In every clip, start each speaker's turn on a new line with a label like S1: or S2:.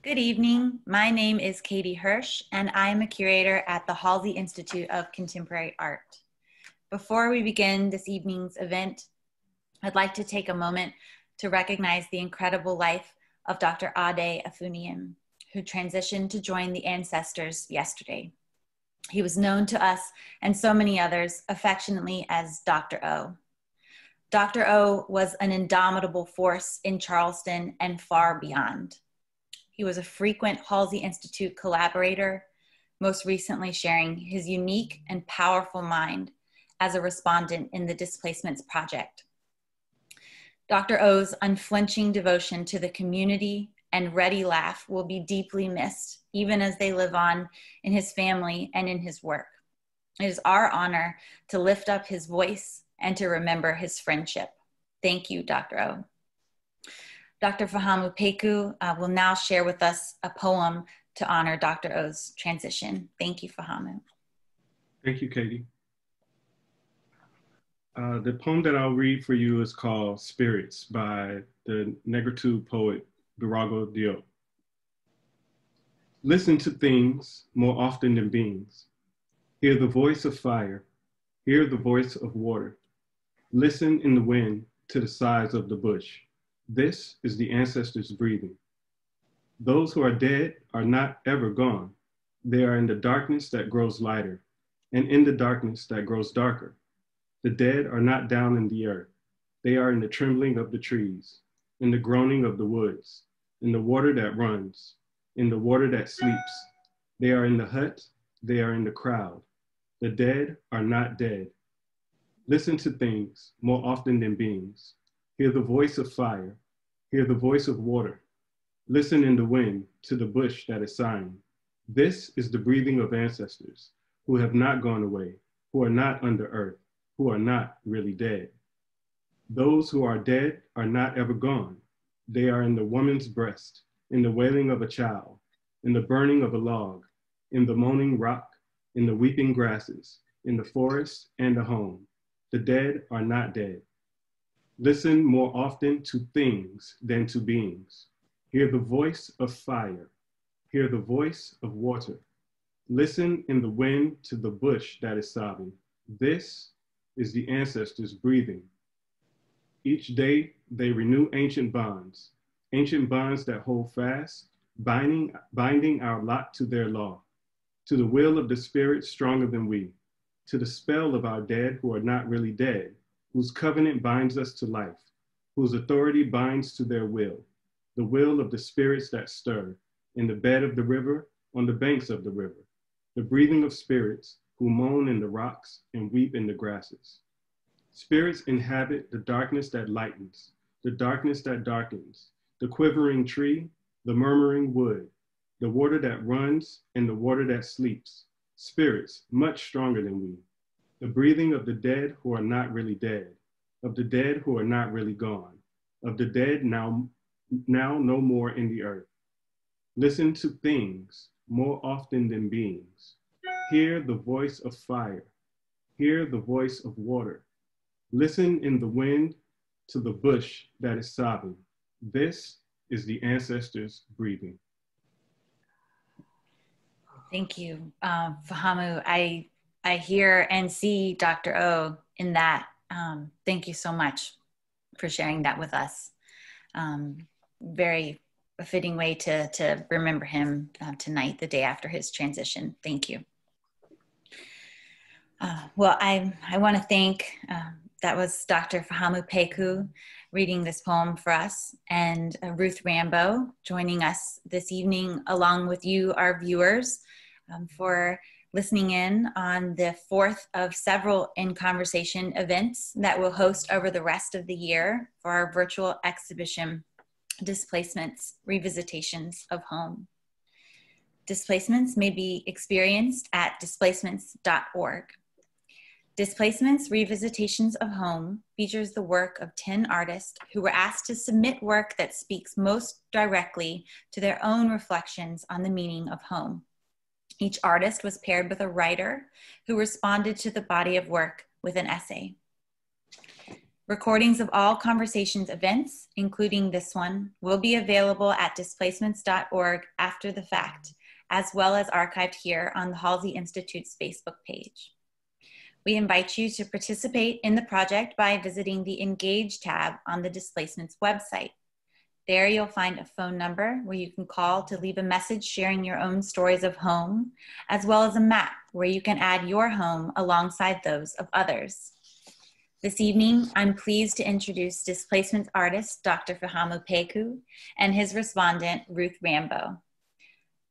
S1: Good evening. My name is Katie Hirsch, and I am a curator at the Halsey Institute of Contemporary Art. Before we begin this evening's event, I'd like to take a moment to recognize the incredible life of Dr. Ade Afuniyim, who transitioned to join the ancestors yesterday. He was known to us and so many others affectionately as Dr. O. Dr. O was an indomitable force in Charleston and far beyond. He was a frequent Halsey Institute collaborator, most recently sharing his unique and powerful mind as a respondent in the Displacements Project. Dr. O's unflinching devotion to the community and ready laugh will be deeply missed, even as they live on in his family and in his work. It is our honor to lift up his voice and to remember his friendship. Thank you, Dr. O. Dr. Fahamu Pecou will now share with us a poem to honor Dr. O's transition. Thank you, Fahamu.
S2: Thank you, Katie. The poem that I'll read for you is called Spirits by the Negritude poet Virago Diop. Listen to things more often than beings. Hear the voice of fire. Hear the voice of water. Listen in the wind to the sighs of the bush. This is the ancestors breathing. Those who are dead are not ever gone. They are in the darkness that grows lighter, and in the darkness that grows darker. The dead are not down in the earth. They are in the trembling of the trees, in the groaning of the woods, in the water that runs, in the water that sleeps. They are in the hut. They are in the crowd. The dead are not dead. Listen to things more often than beings. Hear the voice of fire. Hear the voice of water. Listen in the wind to the bush that is sighing. This is the breathing of ancestors who have not gone away, who are not under earth, who are not really dead. Those who are dead are not ever gone. They are in the woman's breast, in the wailing of a child, in the burning of a log, in the moaning rock, in the weeping grasses, in the forest and the home. The dead are not dead. Listen more often to things than to beings. Hear the voice of fire. Hear the voice of water. Listen in the wind to the bush that is sobbing. This is the ancestors breathing. Each day they renew ancient bonds that hold fast, binding our lot to their law, to the will of the spirit stronger than we, to the spell of our dead who are not really dead, whose covenant binds us to life, whose authority binds to their will, the will of the spirits that stir in the bed of the river, on the banks of the river, the breathing of spirits who moan in the rocks and weep in the grasses. Spirits inhabit the darkness that lightens, the darkness that darkens, the quivering tree, the murmuring wood, the water that runs and the water that sleeps. Spirits much stronger than we. The breathing of the dead who are not really dead, of the dead who are not really gone, of the dead now no more in the earth. Listen to things more often than beings. Hear the voice of fire. Hear the voice of water. Listen in the wind to the bush that is sobbing. This is the ancestors breathing.
S1: Thank you, Fahamu. I hear and see Dr. O in that. Thank you so much for sharing that with us. Very a fitting way to remember him tonight, the day after his transition. Thank you. Well, I want to thank, that was Dr. Fahamu Pecou reading this poem for us, and Ruth Rambo joining us this evening along with you, our viewers, for listening in on the fourth of several In Conversation events that we'll host over the rest of the year for our virtual exhibition, Displacements, Revisitations of Home. Displacements may be experienced at displacements.org. Displacements, Revisitations of Home features the work of 10 artists who were asked to submit work that speaks most directly to their own reflections on the meaning of home. Each artist was paired with a writer who responded to the body of work with an essay. Recordings of all Conversations events, including this one, will be available at displacements.org after the fact, as well as archived here on the Halsey Institute's Facebook page. We invite you to participate in the project by visiting the Engage tab on the Displacements website. There you'll find a phone number where you can call to leave a message sharing your own stories of home, as well as a map where you can add your home alongside those of others. This evening, I'm pleased to introduce displacement artist Dr. Fahamu Pecou and his respondent, Ruth Rambo.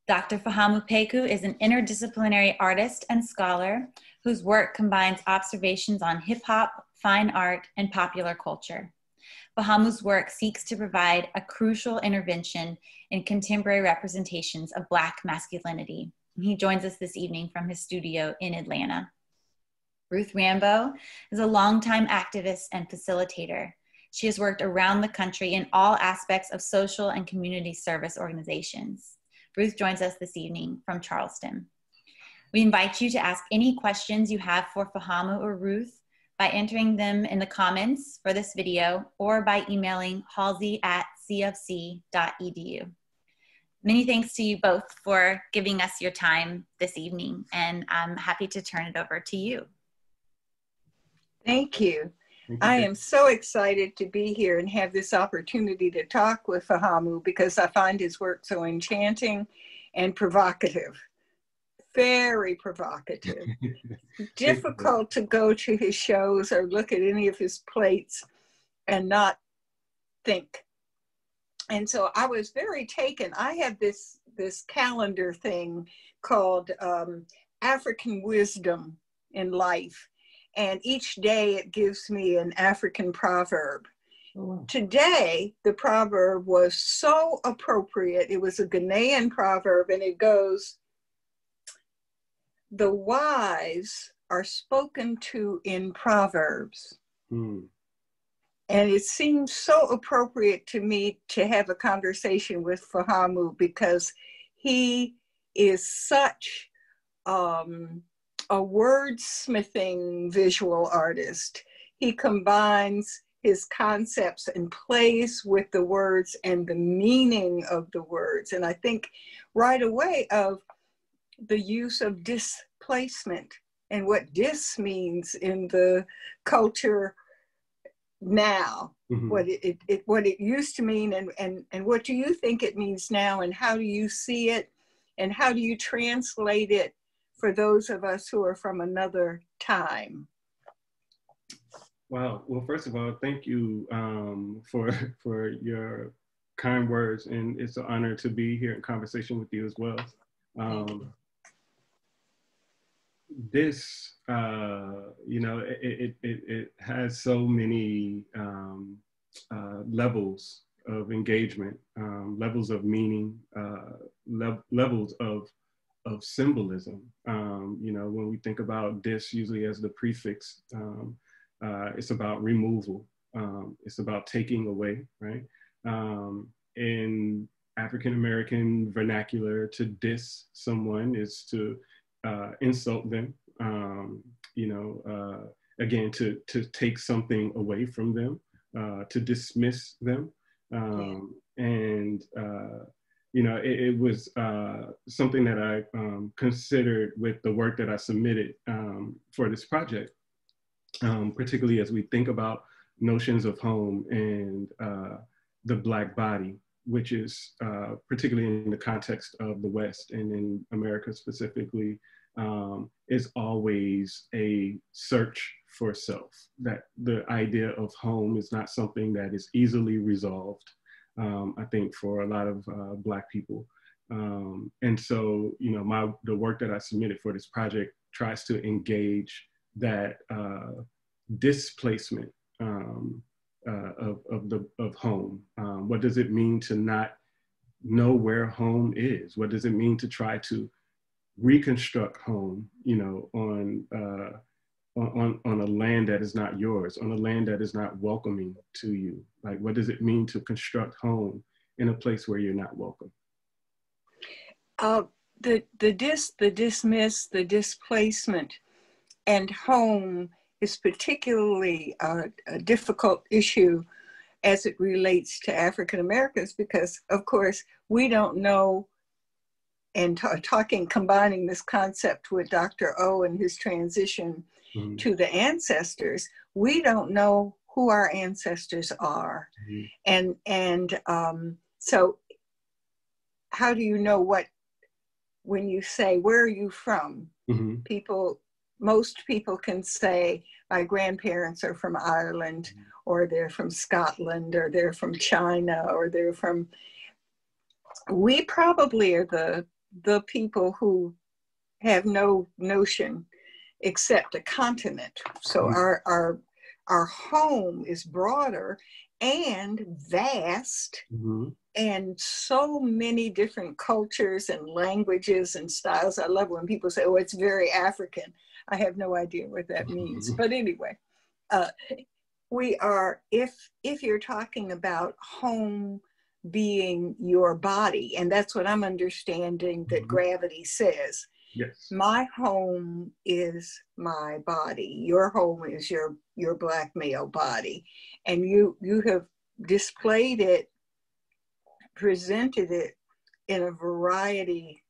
S1: Dr. Fahamu Pecou is an interdisciplinary artist and scholar whose work combines observations on hip-hop, fine art, and popular culture. Fahamu's work seeks to provide a crucial intervention in contemporary representations of Black masculinity. He joins us this evening from his studio in Atlanta. Ruth Rambo is a longtime activist and facilitator. She has worked around the country in all aspects of social and community service organizations. Ruth joins us this evening from Charleston. We invite you to ask any questions you have for Fahamu or Ruth by entering them in the comments for this video or by emailing halsey@cfc.edu. Many thanks to you both for giving us your time this evening, and I'm happy to turn it over to you.
S3: Thank you. I am so excited to be here and have this opportunity to talk with Fahamu because I find his work so enchanting and provocative. Very provocative. Difficult to go to his shows or look at any of his plates and not think. And so I was very taken. I have this calendar thing called African Wisdom in Life. And each day it gives me an African proverb. Oh, wow. Today, the proverb was so appropriate. It was a Ghanaian proverb, and it goes, "The wise are spoken to in proverbs." And it seems so appropriate to me to have a conversation with Fahamu because he is such a wordsmithing visual artist. He combines his concepts and plays with the words and the meaning of the words. And I think right away of the use of displacement and what dis means in the culture now, what it used to mean and what do you think it means now, and how do you see it, and how do you translate it for those of us who are from another time?
S2: Wow. Well, first of all, thank you for your kind words, and it's an honor to be here in conversation with you as well. This, you know, it has so many levels of engagement, levels of meaning, levels of symbolism. You know, when we think about this usually as the prefix, it's about removal. It's about taking away, right? In African-American vernacular, to diss someone is to insult them, you know, again, to take something away from them, to dismiss them. And you know, it was something that I considered with the work that I submitted for this project, particularly as we think about notions of home and the Black body, which is particularly in the context of the West and in America specifically, is always a search for self. That the idea of home is not something that is easily resolved. I think for a lot of Black people. And so, you know, the work that I submitted for this project tries to engage that displacement of home. What does it mean to not know where home is? What does it mean to try to reconstruct home, you know, on a land that is not yours, on a land that is not welcoming to you? Like, what does it mean to construct home in a place where you're not welcome?
S3: The dismiss, the displacement, and home is particularly a difficult issue as it relates to African Americans, because of course we don't know, and combining this concept with Dr. O and his transition to the ancestors, we don't know who our ancestors are. And so how do you know what, when you say, where are you from? Most people can say, my grandparents are from Ireland, or they're from Scotland, or they're from China, or they're from, we probably are the people who have no notion except a continent. So our home is broader and vast, and so many different cultures and languages and styles. I love when people say, oh, it's very African. I have no idea what that means. But anyway, we are, if you're talking about home being your body, and that's what I'm understanding that gravity says.
S2: Yes.
S3: My home is my body. Your home is your Black male body. And you have displayed it, presented it in a variety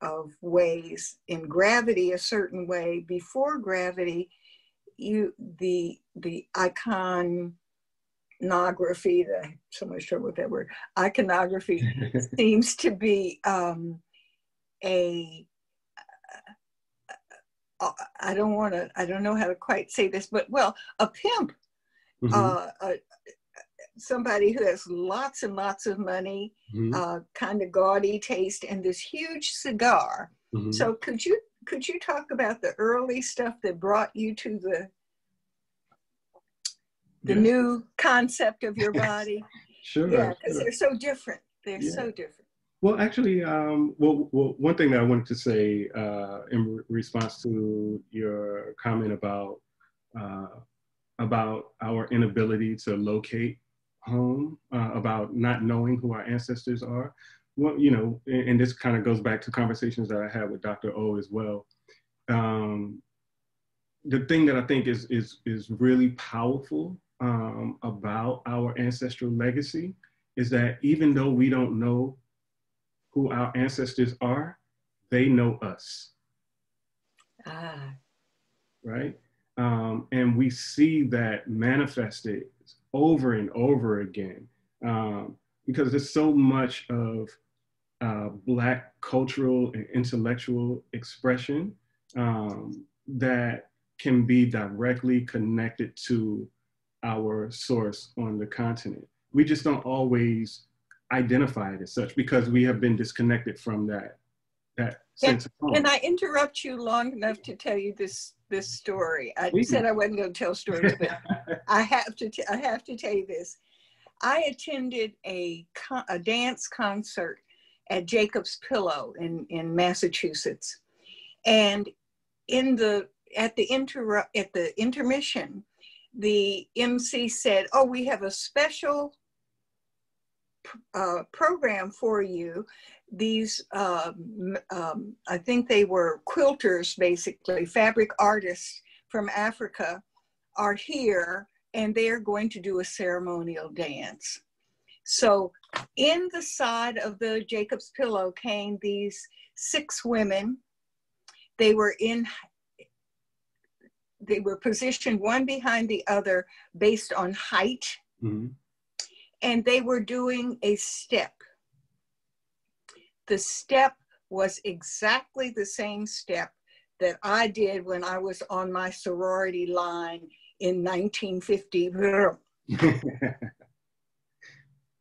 S3: of ways. In gravity, a certain way. Before gravity, the iconography, so much trouble with that word, iconography seems to be I don't know how to quite say this, but well, a pimp, somebody who has lots and lots of money, kind of gaudy taste, and this huge cigar. So could you talk about the early stuff that brought you to the new concept of your body?
S2: Sure.
S3: Yeah, because they're so different. They're so different.
S2: Well, actually, one thing that I wanted to say in response to your comment about our inability to locate home, about not knowing who our ancestors are. Well, you know, and this kind of goes back to conversations that I had with Dr. O as well. The thing that I think is really powerful about our ancestral legacy is that even though we don't know who our ancestors are, they know us. Right? And we see that manifested over and over again, because there's so much of Black cultural and intellectual expression that can be directly connected to our source on the continent. We just don't always identify it as such because we have been disconnected from that sense of home.
S3: Can I interrupt you long enough to tell you this story? I said I wasn't going to tell stories, but I have to tell you this. I attended a dance concert at Jacob's Pillow in Massachusetts, and at the intermission, the MC said, "Oh, we have a special program for you. These, I think they were quilters, basically, fabric artists from Africa are here, and they're going to do a ceremonial dance." So in the side of the Jacob's Pillow came these 6 women. They were positioned one behind the other based on height. And they were doing a step. The step was exactly the same step that I did when I was on my sorority line in 1950.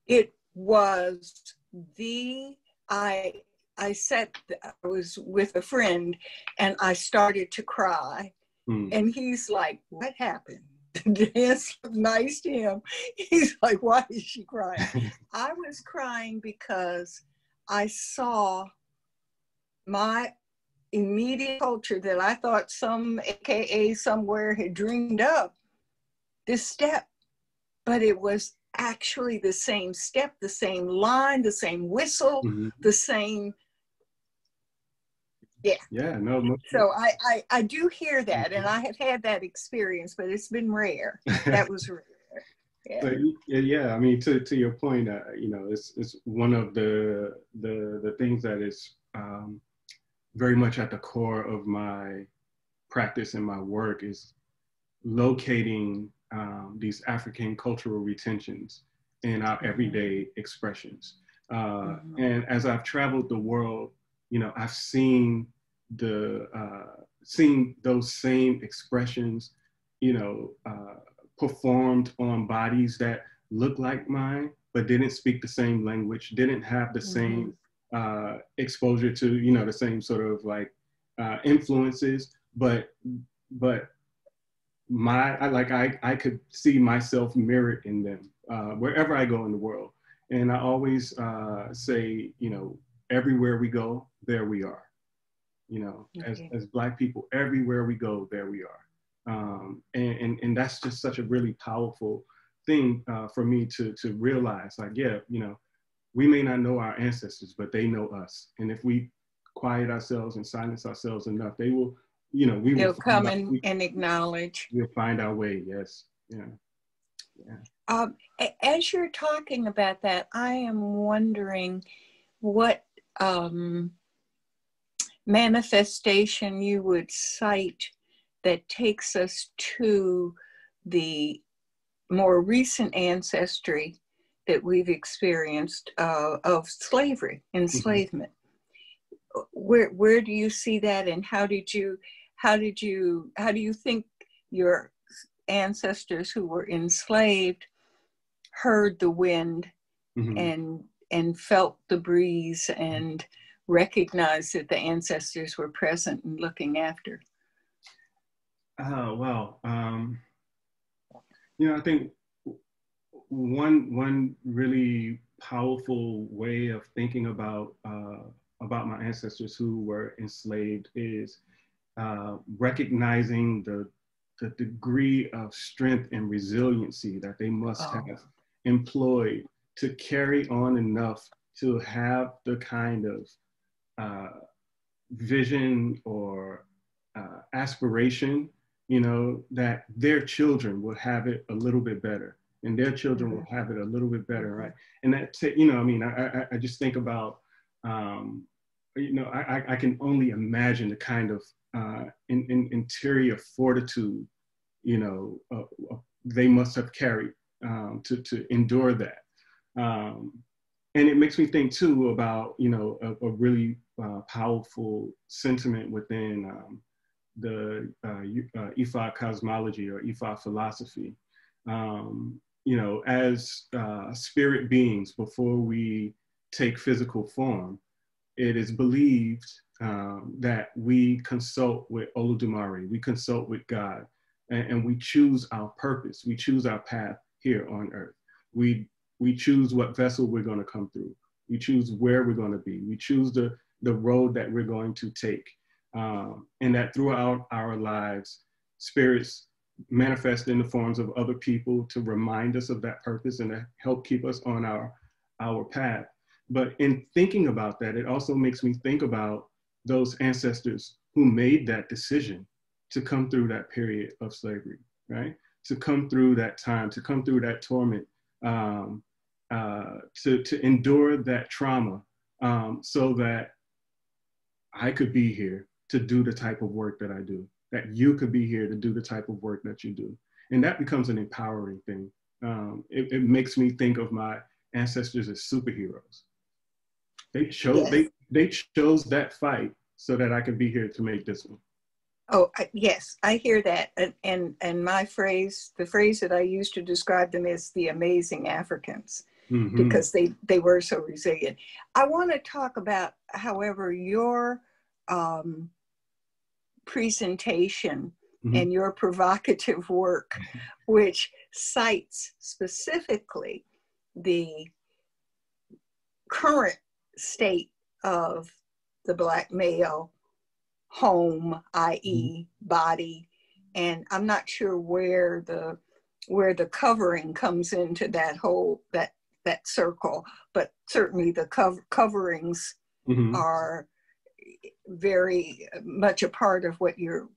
S3: It was I was with a friend and I started to cry. And he's like, "What happened?" The dance looked nice to him. He's like, "Why is she crying?" I was crying because I saw my immediate culture that I thought some AKA somewhere had dreamed up this step, but it was actually the same step, the same line, the same whistle, the same Yeah.
S2: Yeah, no.
S3: So I do hear that, and I have had that experience, but it's been rare. That was rare. Yeah.
S2: But yeah, I mean, to your point, you know, it's one of the things that is very much at the core of my practice and my work is locating these African cultural retentions in our everyday expressions. And as I've traveled the world, you know, I've seen seen those same expressions, you know, performed on bodies that look like mine, but didn't speak the same language, didn't have the same exposure to, you know, the same sort of like influences, but I could see myself mirrored in them wherever I go in the world. And I always say, you know, everywhere we go, there we are. You know, as Black people, everywhere we go, there we are. And that's just such a really powerful thing for me to realize, like, yeah, you know, we may not know our ancestors, but they know us. And if we quiet ourselves and silence ourselves enough, they will, you know,
S3: they'll come and acknowledge.
S2: We'll find our way. Yes. Yeah. Yeah.
S3: As you're talking about that, I am wondering what manifestation you would cite that takes us to the more recent ancestry that we've experienced of slavery, enslavement. Where do you see that, and how do you think your ancestors who were enslaved heard the wind and felt the breeze and recognized that the ancestors were present and looking after?
S2: Well, you know, I think one really powerful way of thinking about my ancestors who were enslaved is recognizing the degree of strength and resiliency that they must have employed to carry on enough to have the kind of vision or aspiration, you know, that their children will have it a little bit better, and their children will have it a little bit better, right? And that, you know, I mean, I just think about, you know, I can only imagine the kind of interior fortitude, you know, they must have carried to endure that. And it makes me think too about, you know, a really powerful sentiment within the Ifa cosmology or Ifa philosophy. You know, as spirit beings, before we take physical form, it is believed that we consult with Olodumare, we consult with God, and we choose our purpose, we choose our path here on earth. We choose what vessel we're going to come through. We choose where we're going to be. We choose the road that we're going to take. And that throughout our lives, spirits manifest in the forms of other people to remind us of that purpose and to help keep us on our path. But in thinking about that, it also makes me think about those ancestors who made that decision to come through that period of slavery, right? To come through that time, to come through that torment, to endure that trauma, so that I could be here to do the type of work that I do, that you could be here to do the type of work that you do. And that becomes an empowering thing. It makes me think of my ancestors as superheroes. They chose, they chose that fight so that I could be here to make this one.
S3: Oh, yes, I hear that. And my phrase, the phrase that I use to describe them is the amazing Africans, because they were so resilient. I want to talk about, however, your presentation and your provocative work, which cites specifically the current state of the Black male home, i.e. body. And I'm not sure where the covering comes into that whole, that circle, but certainly the coverings are very much a part of what you're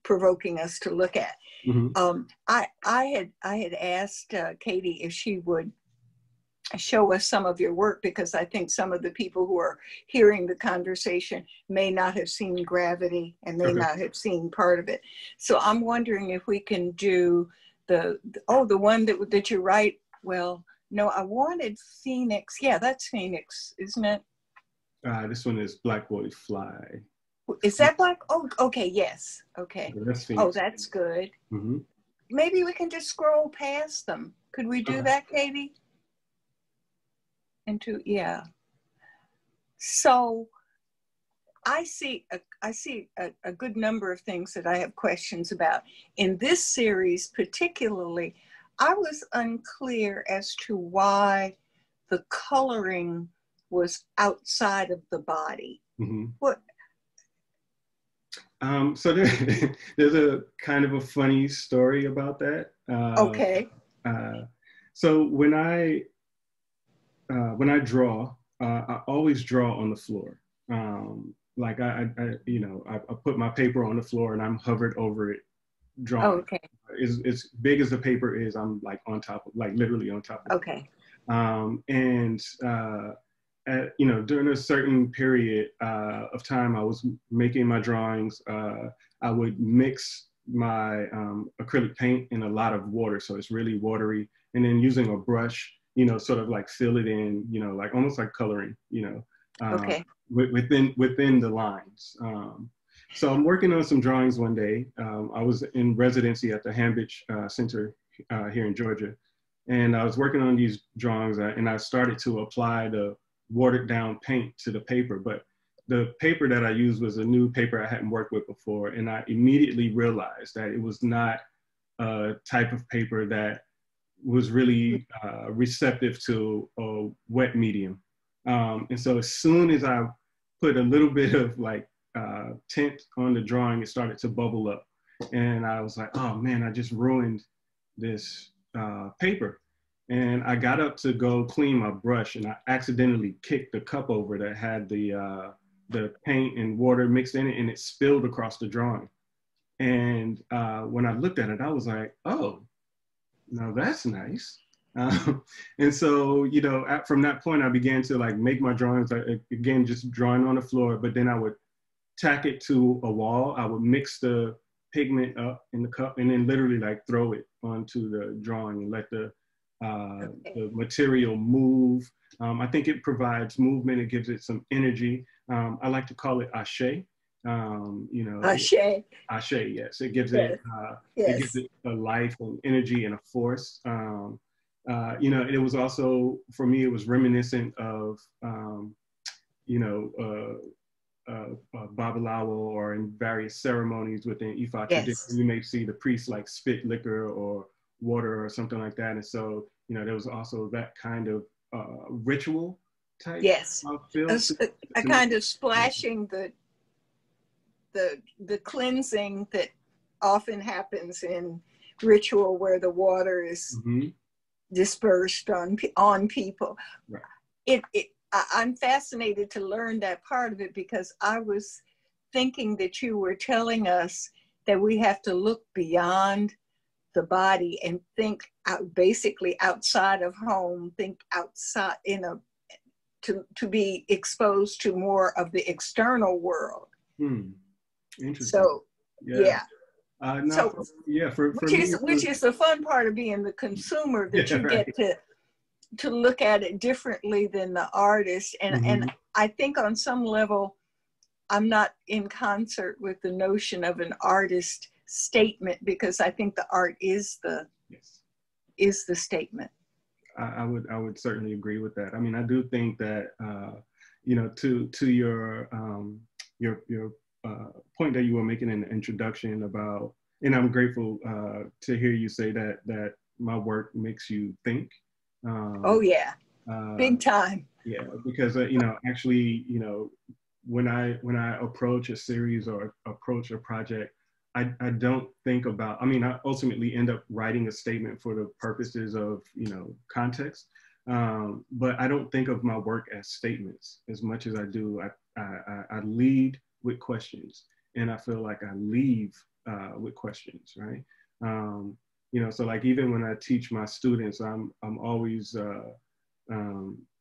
S3: provoking us to look at. I had asked Katie if she would show us some of your work, because I think some of the people who are hearing the conversation may not have seen Gravity and may not have seen part of it. So I'm wondering if we can do the one that you write. Well, no, I wanted Phoenix. Yeah, that's Phoenix, isn't it?
S2: This one is Black Boy Fly.
S3: Is that Black? Oh, okay, yes. Okay.
S2: That's Phoenix.
S3: Oh, that's good. Maybe we can just scroll past them. Could we do that, Katie? Yeah. So I see a good number of things that I have questions about. In this series particularly, I was unclear as to why the coloring was outside of the body. What?
S2: So there's a kind of a funny story about that.
S3: Okay.
S2: So when I draw, I always draw on the floor. Like I put my paper on the floor and I'm hovered over it, drawing.
S3: Oh, okay.
S2: As big as the paper is, I'm like on top of, like literally on top of it.
S3: Okay.
S2: During a certain period of time, I was making my drawings. I would mix my acrylic paint in a lot of water, so it's really watery, and then using a brush, sort of like fill it in, like almost like coloring,
S3: Okay.
S2: within the lines. So I'm working on some drawings one day. I was in residency at the Hambidge Center here in Georgia, and I was working on these drawings, and I started to apply the watered down paint to the paper, but the paper that I used was a new paper I hadn't worked with before, and I immediately realized that it was not a type of paper that was really receptive to a wet medium. And so as soon as I put a little bit of like tint on the drawing, it started to bubble up. And I was like, oh man, I just ruined this paper. And I got up to go clean my brush, and I accidentally kicked the cup over that had the paint and water mixed in it, and it spilled across the drawing. And when I looked at it, I was like, oh, now that's nice. And so, from that point, I began to like make my drawings, again, just drawing on the floor, but then I would tack it to a wall. I would mix the pigment up in the cup and then literally like throw it onto the drawing and let the material move. I think it provides movement. It gives it some energy. I like to call it ashe. Ashe. Ashe, yes. It gives it a life and energy and a force. It was also, for me, it was reminiscent of, Babalawo, or in various ceremonies within Ifa tradition, you may see the priests like spit liquor or water or something like that. And so, there was also that kind of ritual type.
S3: Yes, a kind of splashing the cleansing that often happens in ritual, where the water is dispersed on people. Right. I'm fascinated to learn that part of it, because I was thinking that you were telling us that we have to look beyond the body and think basically outside of home, think outside to be exposed to more of the external world.
S2: Interesting.
S3: So, yeah.
S2: Which
S3: is the fun part of being the consumer, that you get to look at it differently than the artist. And I think on some level, I'm not in concert with the notion of an artist statement, because I think the art is the statement.
S2: I would certainly agree with that. I mean, I do think that to your point that you were making in the introduction about, and I'm grateful to hear you say that my work makes you think.
S3: Big time.
S2: Yeah, because actually, when I approach a series or approach a project, I don't think about, I ultimately end up writing a statement for the purposes of, context, but I don't think of my work as statements as much as I do. I lead with questions, and I feel like I leave with questions, right? You know, so like even when I teach my students, I'm always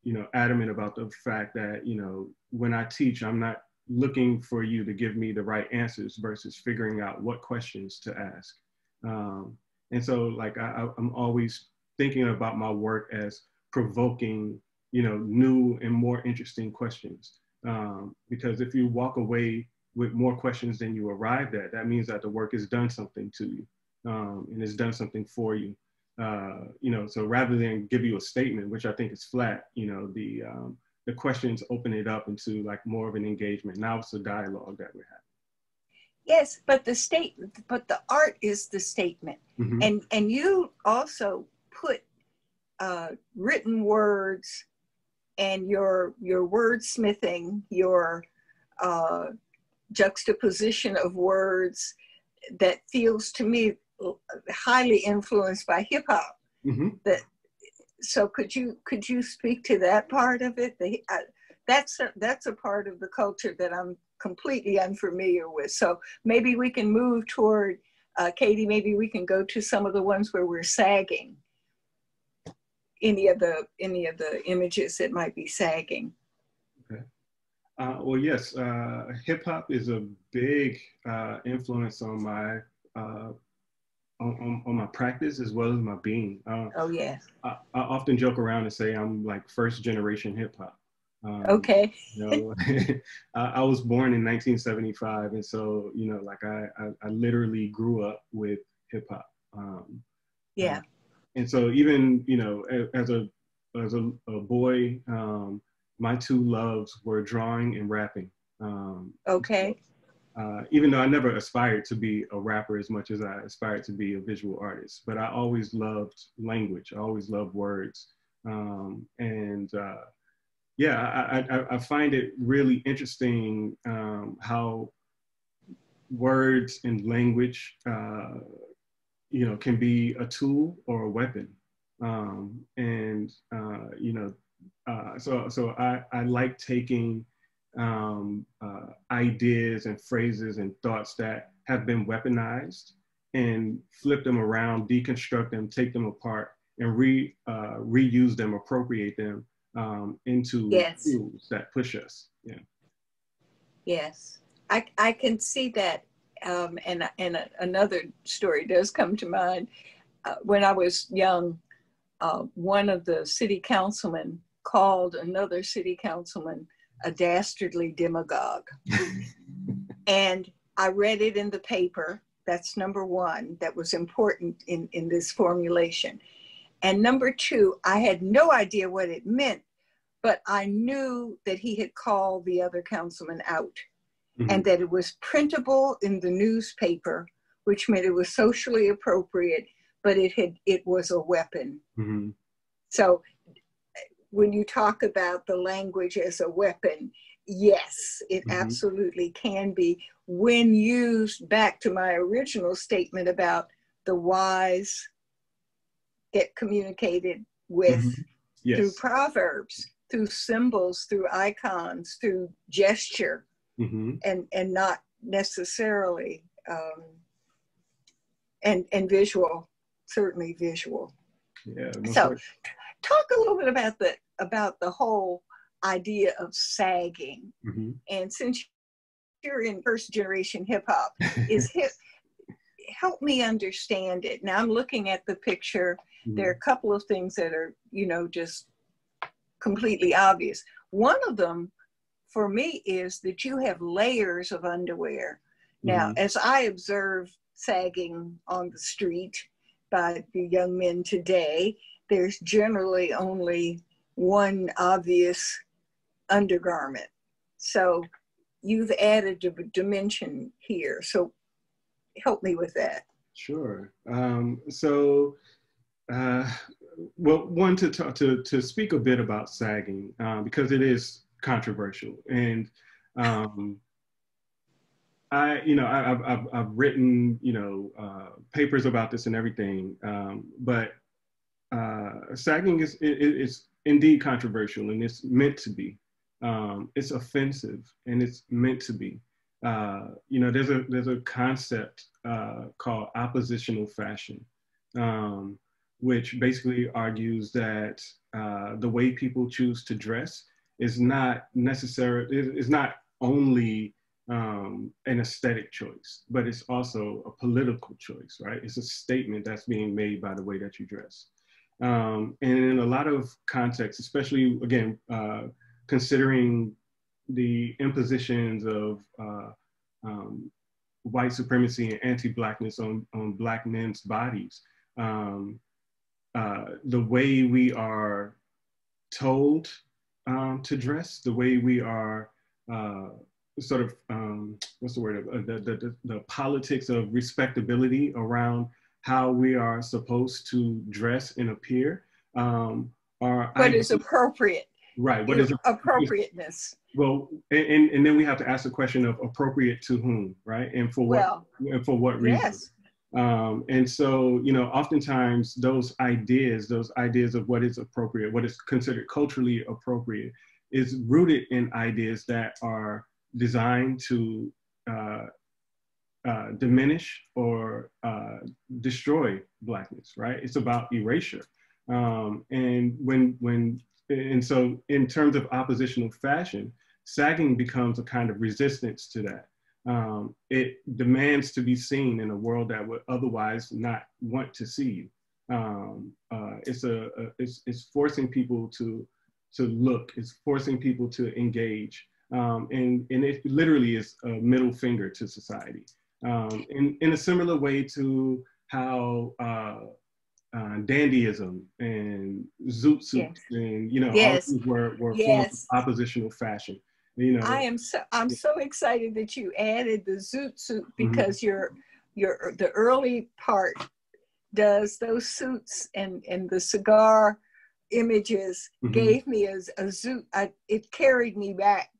S2: you know, adamant about the fact that, you know, when I teach, I'm not looking for you to give me the right answers versus figuring out what questions to ask. And so like I'm always thinking about my work as provoking, you know, new and more interesting questions. Because if you walk away with more questions than you arrived at, that means that the work has done something to you, and it's done something for you. You know, so rather than give you a statement, which I think is flat, you know, the questions open it up into like more of an engagement. Now it's a dialogue that we're having.
S3: Yes, but the art is the statement.
S2: Mm-hmm.
S3: And you also put written words and your wordsmithing, your juxtaposition of words that feels to me highly influenced by hip hop.
S2: Mm-hmm.
S3: So could you speak to that part of it? That's a part of the culture that I'm completely unfamiliar with. So maybe we can move toward Katie. Maybe we can go to some of the ones where we're sagging. Any of the images that might be sagging.
S2: Okay. Well, yes, hip hop is a big influence on my on my practice as well as my being.
S3: Oh yes.
S2: I often joke around and say I'm like first generation hip hop.
S3: Okay.
S2: You know, I was born in 1975, and so you know, like I literally grew up with hip hop.
S3: Yeah.
S2: And so even you know, as a boy, my two loves were drawing and rapping.
S3: Okay.
S2: Even though I never aspired to be a rapper as much as I aspired to be a visual artist, but I always loved language. I always loved words. Yeah, I find it really interesting how words and language, you know, can be a tool or a weapon. You know, so I like taking ideas and phrases and thoughts that have been weaponized and flip them around, deconstruct them, take them apart, and reuse them, appropriate them into
S3: Yes.
S2: tools that push us. Yeah.
S3: Yes, I can see that. And another story does come to mind. When I was young, one of the city councilmen called another city councilman a dastardly demagogue. And I read it in the paper. That's number one. That was important in this formulation. And number two, I had no idea what it meant, but I knew that he had called the other councilman out. Mm-hmm. And that it was printable in the newspaper, which meant it was socially appropriate, but it was a weapon. Mm-hmm. So when you talk about the language as a weapon, yes, it mm-hmm. absolutely can be, when used, back to my original statement about the wise get communicated with mm-hmm. yes. through proverbs, through symbols, through icons, through gesture, mm-hmm. and not necessarily, and visual, certainly visual.
S2: Yeah.
S3: So talk a little bit about the whole idea of sagging. Mm-hmm. And since you're in first generation hip hop, help me understand it. Now I'm looking at the picture. Mm-hmm. There are a couple of things that are, you know, just completely obvious. One of them for me is that you have layers of underwear. Now, mm-hmm. as I observe sagging on the street by the young men today, there's generally only one obvious undergarment. So you've added a dimension here. So help me with that.
S2: Sure. Well, one, to speak a bit about sagging, because it is controversial. And I've written, you know, papers about this and everything, but sagging is indeed controversial, and it's meant to be. it's offensive, and it's meant to be. You know, there's a concept called oppositional fashion, which basically argues that the way people choose to dress is not necessarily, is not only an aesthetic choice, but it's also a political choice, right? It's a statement that's being made by the way that you dress. And in a lot of contexts, especially, again, considering the impositions of white supremacy and anti-Blackness on Black men's bodies, the way we are told to dress, the way we are sort of, what's the word, the politics of respectability around how we are supposed to dress and appear
S3: what is appropriate.
S2: Right. What is
S3: appropriateness?
S2: Well, and then we have to ask the question of appropriate to whom, right? And for what, and for what reason?
S3: Yes.
S2: And so, you know, oftentimes those ideas of what is appropriate, what is considered culturally appropriate, is rooted in ideas that are designed to diminish or destroy Blackness, right? It's about erasure. And so in terms of oppositional fashion, sagging becomes a kind of resistance to that. It demands to be seen in a world that would otherwise not want to see you. It's forcing people to look, it's forcing people to engage. And it literally is a middle finger to society. In a similar way to how dandyism and zoot suits, yes, and, you know, all of these were forms of oppositional fashion. You know,
S3: I'm so excited that you added the zoot suit, because the early part does those suits, and the cigar images gave me a zoot. It carried me back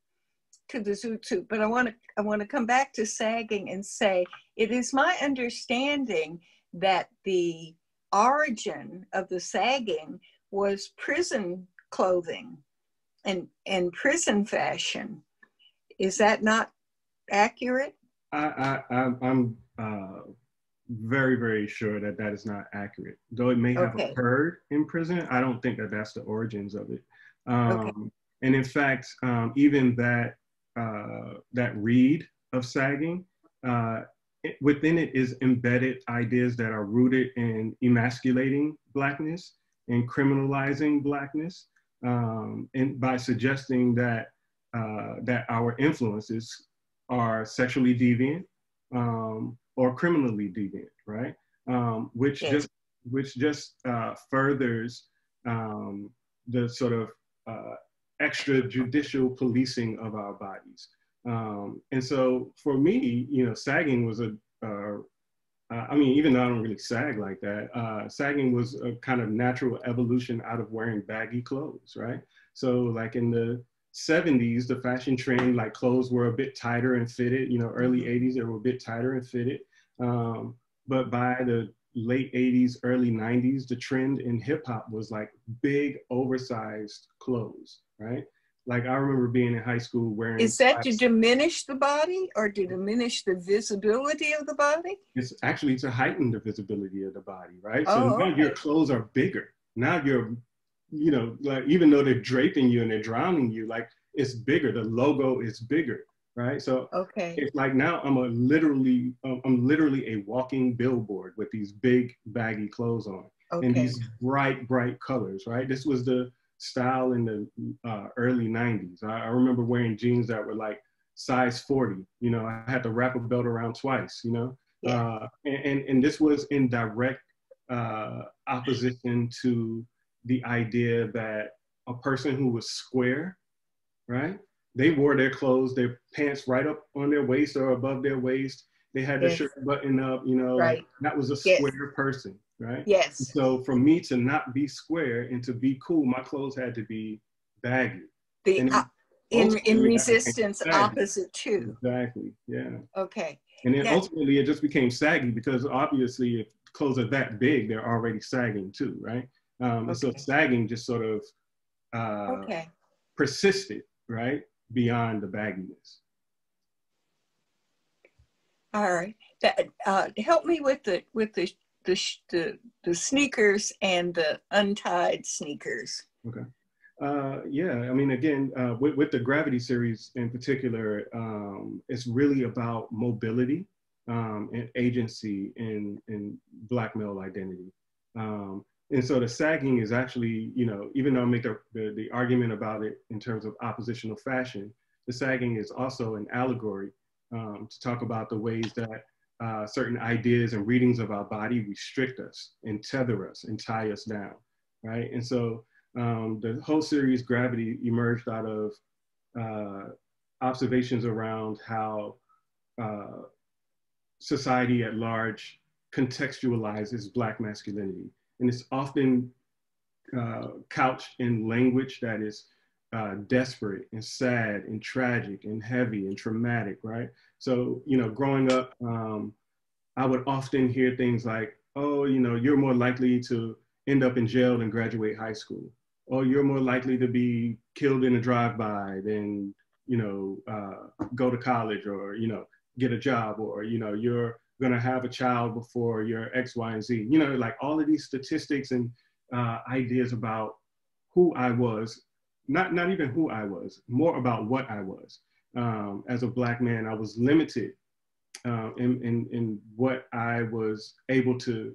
S3: to the zoot suit. But I want to come back to sagging and say, it is my understanding that the origin of the sagging was prison clothing and prison fashion. Is that not accurate?
S2: I'm very, very sure that that is not accurate. Though it may have occurred in prison, I don't think that that's the origins of it. And in fact, even that read of sagging, within it is embedded ideas that are rooted in emasculating Blackness and criminalizing Blackness, and by suggesting that that our influences are sexually deviant or criminally deviant, right? Which just furthers the sort of extrajudicial policing of our bodies. And so for me, you know, sagging was I mean, even though I don't really sag like that, sagging was a kind of natural evolution out of wearing baggy clothes, right? So like in the 70s, the fashion trend, like clothes were a bit tighter and fitted, you know, early 80s, they were a bit tighter and fitted. But by the late 80s, early 90s, the trend in hip hop was like big, oversized clothes, right? Like I remember being in high school wearing—
S3: Is that to diminish the body or to diminish the visibility of the body?
S2: It's actually to heighten the visibility of the body, right? So now your clothes are bigger. Now you're, you know, like even though they're draping you and they're drowning you, like it's bigger. The logo is bigger, right? So it's like now I'm literally a walking billboard with these big baggy clothes on and these bright colors, right? This was the style in the early 90s. I remember wearing jeans that were like size 40. You know, I had to wrap a belt around twice, you know? And this was in direct opposition to the idea that a person who was square, right? They wore their clothes, their pants right up on their waist or above their waist. They had their shirt buttoned up, you know, like that was a square person, right? So for me to not be square and to be cool, my clothes had to be baggy.
S3: In resistance, opposite to.
S2: Exactly, yeah.
S3: And
S2: then ultimately it just became saggy because obviously if clothes are that big, they're already sagging too, right? And so sagging just sort of persisted right? Beyond the bagginess.
S3: All right. Help me with the sneakers and the untied sneakers.
S2: Okay. Yeah, I mean, again, with the Gravity series in particular, it's really about mobility and agency in Black male identity. And so the sagging is actually, you know, even though I make the argument about it in terms of oppositional fashion, the sagging is also an allegory to talk about the ways that certain ideas and readings of our body restrict us and tether us and tie us down, right? And so the whole series Gravity emerged out of observations around how society at large contextualizes Black masculinity. And it's often couched in language that is desperate and sad and tragic and heavy and traumatic, right? So, you know, growing up, I would often hear things like, oh, you know, you're more likely to end up in jail than graduate high school. Or you're more likely to be killed in a drive-by than, you know, go to college or, you know, get a job, or, you know, you're gonna have a child before you're X, Y, and Z. You know, like all of these statistics and ideas about who I was, not even who I was, more about what I was. As a Black man, I was limited in what I was able to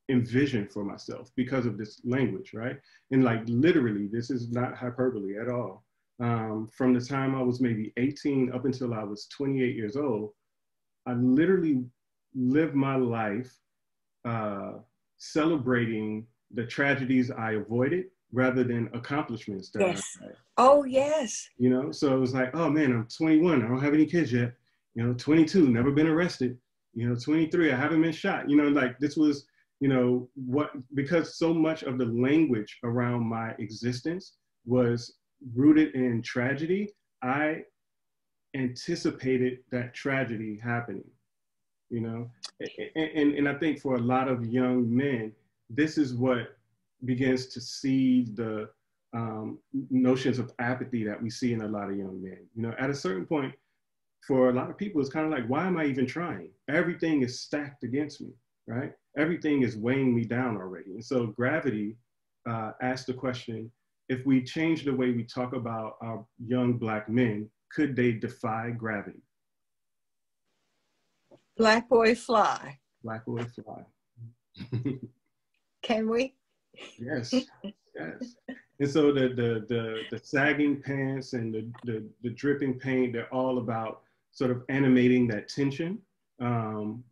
S2: envision for myself because of this language, right? And like literally, this is not hyperbole at all. From the time I was maybe 18 up until I was 28 years old, I literally lived my life celebrating the tragedies I avoided rather than accomplishments that
S3: Yes.
S2: I had.
S3: Oh, yes.
S2: You know, so it was like, oh man, I'm 21, I don't have any kids yet. You know, 22, never been arrested. You know, 23, I haven't been shot. You know, like this was, you know, because so much of the language around my existence was rooted in tragedy, I anticipated that tragedy happening, you know? And I think for a lot of young men, this is what begins to seed the notions of apathy that we see in a lot of young men. You know, at a certain point, for a lot of people, it's kind of like, why am I even trying? Everything is stacked against me, right? Everything is weighing me down already. And so Gravity asked the question, if we change the way we talk about our young Black men, could they defy gravity?
S3: Black boy fly.
S2: Black boy fly.
S3: Can we?
S2: Yes, yes. And so the sagging pants and the dripping paint, they're all about sort of animating that tension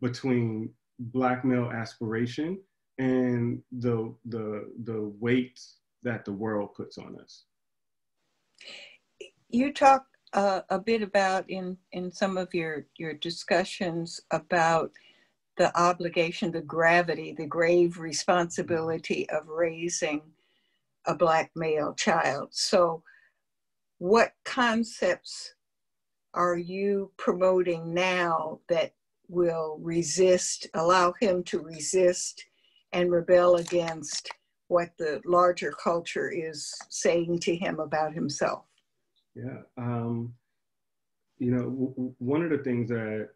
S2: between Black male aspiration and the weight that the world puts on us.
S3: You talk a bit about in some of your discussions about the obligation, the gravity, the grave responsibility of raising a Black male child. So what concepts are you promoting now that will allow him to resist and rebel against what the larger culture is saying to him about himself?
S2: Yeah, you know, one of the things that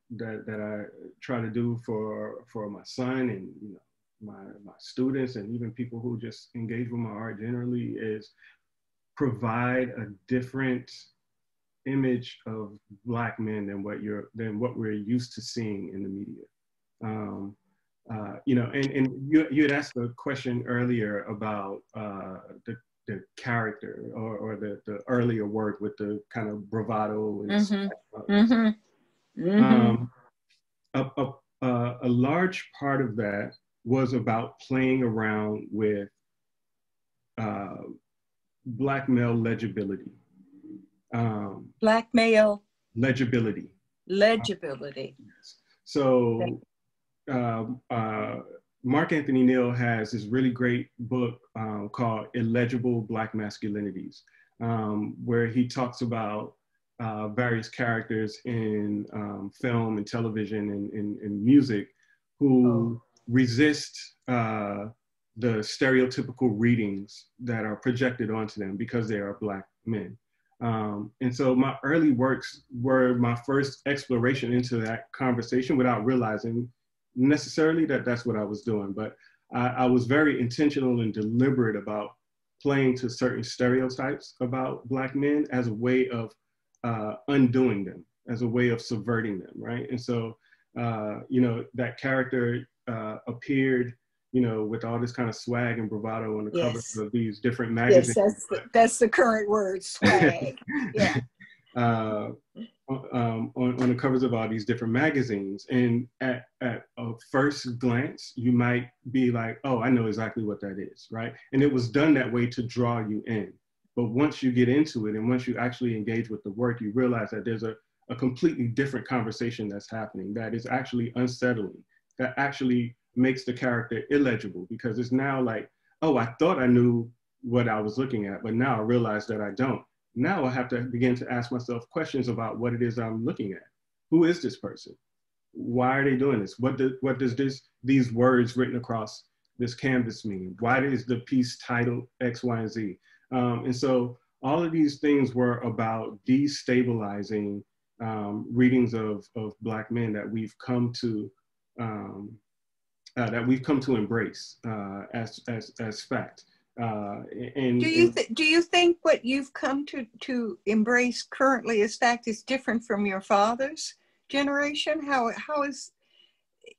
S2: that I try to do for my son and, you know, my students and even people who just engage with my art generally is provide a different image of Black men than what we're used to seeing in the media. You know, and you had asked a question earlier about the character or the earlier work with the kind of bravado and a large part of that was about playing around with Black male legibility.
S3: Black male
S2: legibility.
S3: Yes.
S2: So Mark Anthony Neal has this really great book called Illegible Black Masculinities, where he talks about various characters in film and television and music who resist the stereotypical readings that are projected onto them because they are Black men. And so my early works were my first exploration into that conversation without realizing necessarily that that's what I was doing. But I was very intentional and deliberate about playing to certain stereotypes about Black men as a way of undoing them, as a way of subverting them, right? And so, you know, that character appeared, you know, with all this kind of swag and bravado on the covers of these different magazines.
S3: Yes, that's the current word, swag. Yeah.
S2: On the covers of all these different magazines. And at a first glance, you might be like, oh, I know exactly what that is, right? And it was done that way to draw you in. But once you get into it and once you actually engage with the work, you realize that there's a completely different conversation that's happening that is actually unsettling, that actually makes the character illegible, because it's now like, oh, I thought I knew what I was looking at, but now I realize that I don't. Now I have to begin to ask myself questions about what it is I'm looking at. Who is this person? Why are they doing this? What does these words written across this canvas mean? Why is the piece titled X, Y, and Z? And so all of these things were about destabilizing readings of Black men that we've come to embrace as fact.
S3: Do you think what you've come to embrace currently as fact is different from your father's generation? How is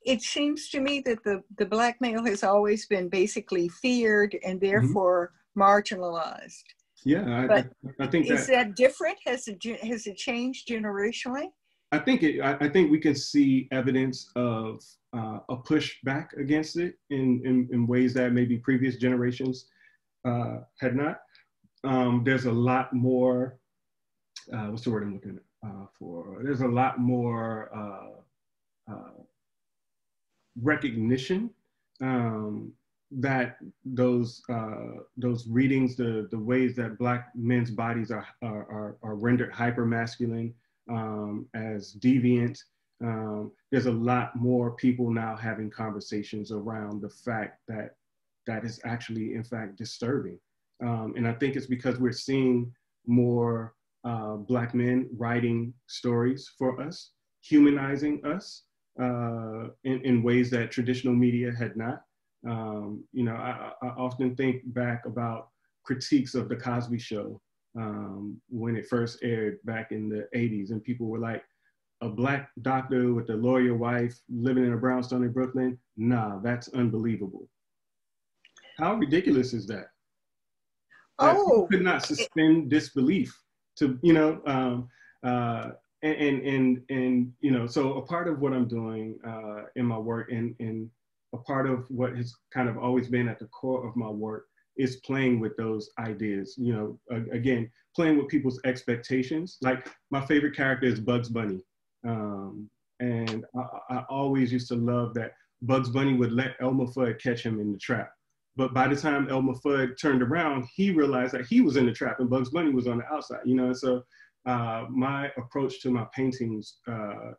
S3: it? Seems to me that the Black male has always been basically feared and therefore marginalized.
S2: Yeah, I think
S3: is that different? Has it changed generationally?
S2: I think we can see evidence of a pushback against it in ways that maybe previous generations had not. There's a lot more, what's the word I'm looking for? There's a lot more recognition that those readings, the ways that Black men's bodies are rendered hyper-masculine, as deviant. There's a lot more people now having conversations around the fact that that is actually, in fact, disturbing. And I think it's because we're seeing more Black men writing stories for us, humanizing us in ways that traditional media had not. You know, I often think back about critiques of The Cosby Show when it first aired back in the 80s, and people were like, a Black doctor with a lawyer wife living in a brownstone in Brooklyn? Nah, that's unbelievable. How ridiculous is that? Oh, could not suspend disbelief to, you know, and you know, so a part of what I'm doing in my work, and a part of what has kind of always been at the core of my work, is playing with those ideas. You know, again, playing with people's expectations. Like, my favorite character is Bugs Bunny, and I always used to love that Bugs Bunny would let Elmer Fudd catch him in the trap. But by the time Elmer Fudd turned around, he realized that he was in the trap and Bugs Bunny was on the outside, you know. And so my approach to my paintings,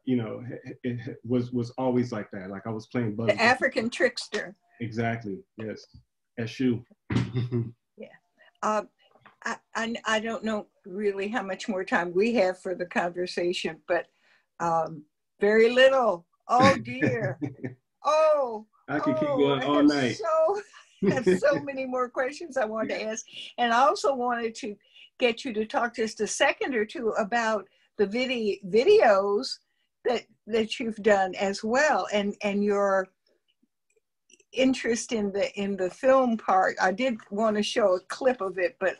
S2: you know, it was always like that. Like, I was playing Bugs
S3: the African trickster.
S2: Exactly, yes. Eshu.
S3: Yeah. I don't know really how much more time we have for the conversation, but very little. Oh dear. Oh.
S2: I could keep going all night.
S3: I have so many more questions I wanted to ask. And I also wanted to get you to talk just a second or two about the videos that you've done as well, and your interest in the film part. I did want to show a clip of it, but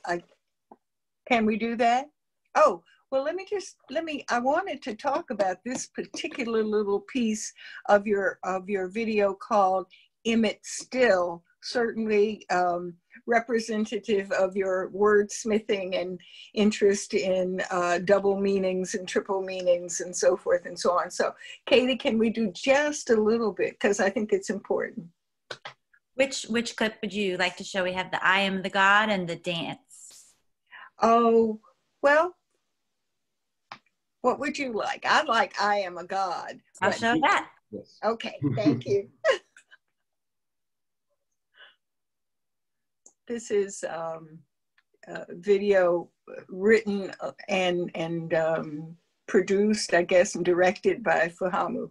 S3: can we do that? Oh, well, I wanted to talk about this particular little piece of your video called Emmett Still, certainly representative of your wordsmithing and interest in double meanings and triple meanings and so forth and so on. So, Katie, can we do just a little bit? Because I think it's important.
S1: Which clip would you like to show? We have the I am the God and the dance.
S3: Oh, well, what would you like? I'd like I am a God.
S1: I'll show that.
S2: Yes.
S3: Okay, thank you. This is a video written and produced, I guess, and directed by Fahamu,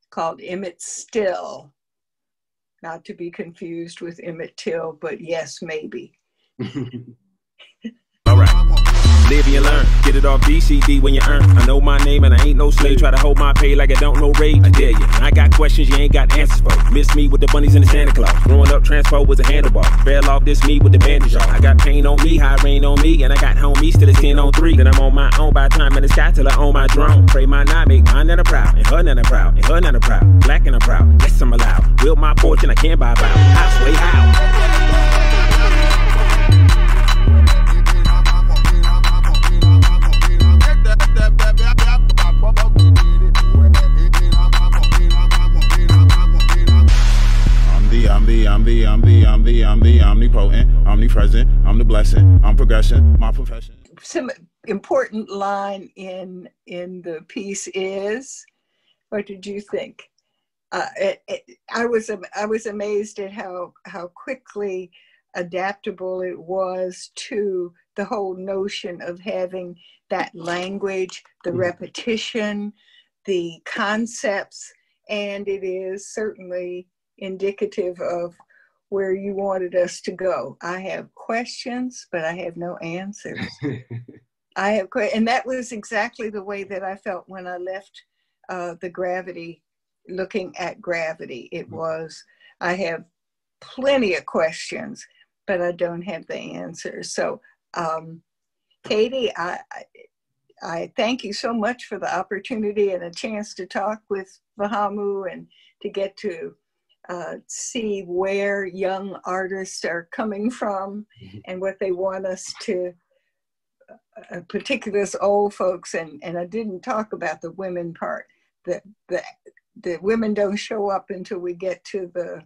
S3: called Emmett Still, not to be confused with Emmett Till, but yes, maybe.
S4: All right. Live and you learn. Get it off DCD when you earn. I know my name and I ain't no slave. Try to hold my pay like I don't know rate. I dare you. I got questions you ain't got answers for. Miss me with the bunnies and the Santa Claus. Growing up, transport was a handlebar. Fell off this me with the bandage off. I got pain on me, high rain on me, and I got homies till it's 10 on 3. Then I'm on my own by time in the sky till I own my drone. Pray my not make mine none proud, and her none proud, and her none proud. Black and I'm proud. Yes, I'm allowed. Build my fortune, I can't buy bow. House way how. I'm the omnipotent, omnipresent, I'm the blessing, I'm progression, my profession.
S3: Some important line in the piece is, what did you think? I was amazed at how quickly adaptable it was to the whole notion of having that language, the repetition, the concepts, and it is certainly indicative of where you wanted us to go. I have questions, but I have no answers. And that was exactly the way that I felt when I left the gravity, looking at gravity. It was, I have plenty of questions, but I don't have the answers. So, Katie, I thank you so much for the opportunity and a chance to talk with Fahamu and to get to see where young artists are coming from and what they want us to, particularly us old folks, and I didn't talk about the women part. The women don't show up until we get to the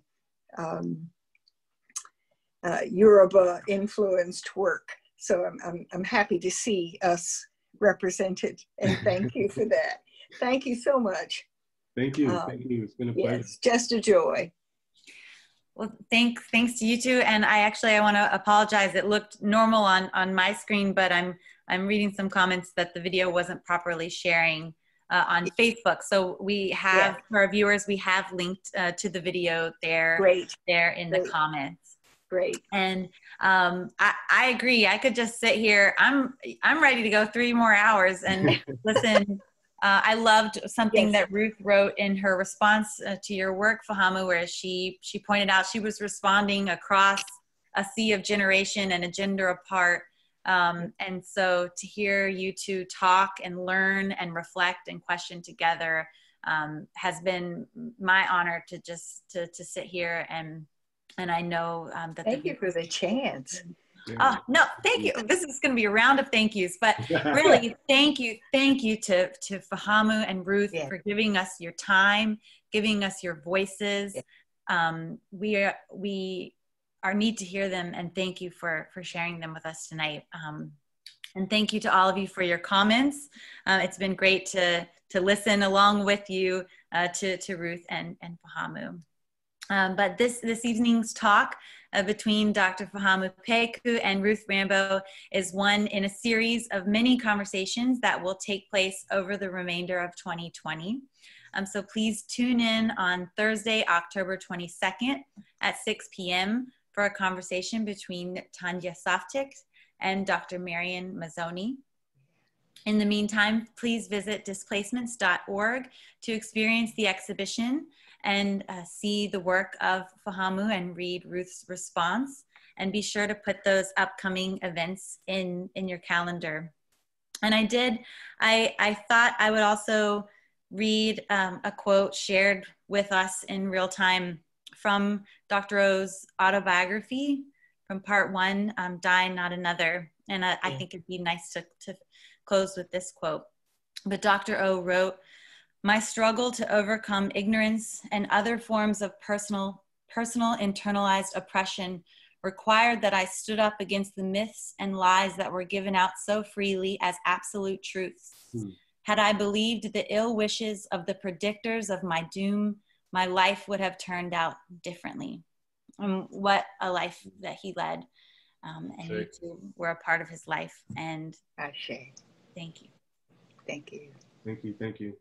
S3: Yoruba influenced work. So I'm happy to see us represented, and thank you for that. Thank you so much.
S2: Thank you. Thank you. It's been a pleasure.
S3: Yes, just a joy.
S1: Well, thanks to you two. And I want to apologize. It looked normal on my screen, but I'm reading some comments that the video wasn't properly sharing on Facebook. So we have, for our viewers, we have linked to the video there.
S3: Great.
S1: There in the comments.
S3: Great.
S1: And I agree. I could just sit here. I'm ready to go 3 more hours and listen. I loved something that Ruth wrote in her response to your work, Fahamu, where she pointed out she was responding across a sea of generation and a gender apart. And so to hear you two talk and learn and reflect and question together has been my honor to just to sit here and I know that.
S3: Thank you for the chance.
S1: Oh, no, thank you. This is going to be a round of thank yous, but really thank you to Fahamu and Ruth for giving us your time, giving us your voices. We are need to hear them, and thank you for sharing them with us tonight. And thank you to all of you for your comments. It's been great to listen along with you to Ruth and Fahamu. But this evening's talk between Dr. Fahamu Pecou and Ruth Rambo is one in a series of many conversations that will take place over the remainder of 2020. So please tune in on Thursday, October 22nd at 6 p.m. for a conversation between Tanya Softik and Dr. Marian Mazzoni. In the meantime, please visit displacements.org to experience the exhibition and see the work of Fahamu and read Ruth's response. And be sure to put those upcoming events in your calendar. And I thought I would also read a quote shared with us in real time from Dr. O's autobiography from part 1, Die Not Another. And I think it'd be nice to close with this quote. But Dr. O wrote, "My struggle to overcome ignorance and other forms of personal internalized oppression required that I stood up against the myths and lies that were given out so freely as absolute truths. Had I believed the ill wishes of the predictors of my doom, my life would have turned out differently." What a life that he led. And you two were a part of his life. And
S3: Ashe.
S1: thank you.
S3: Thank you.
S2: Thank you. Thank you.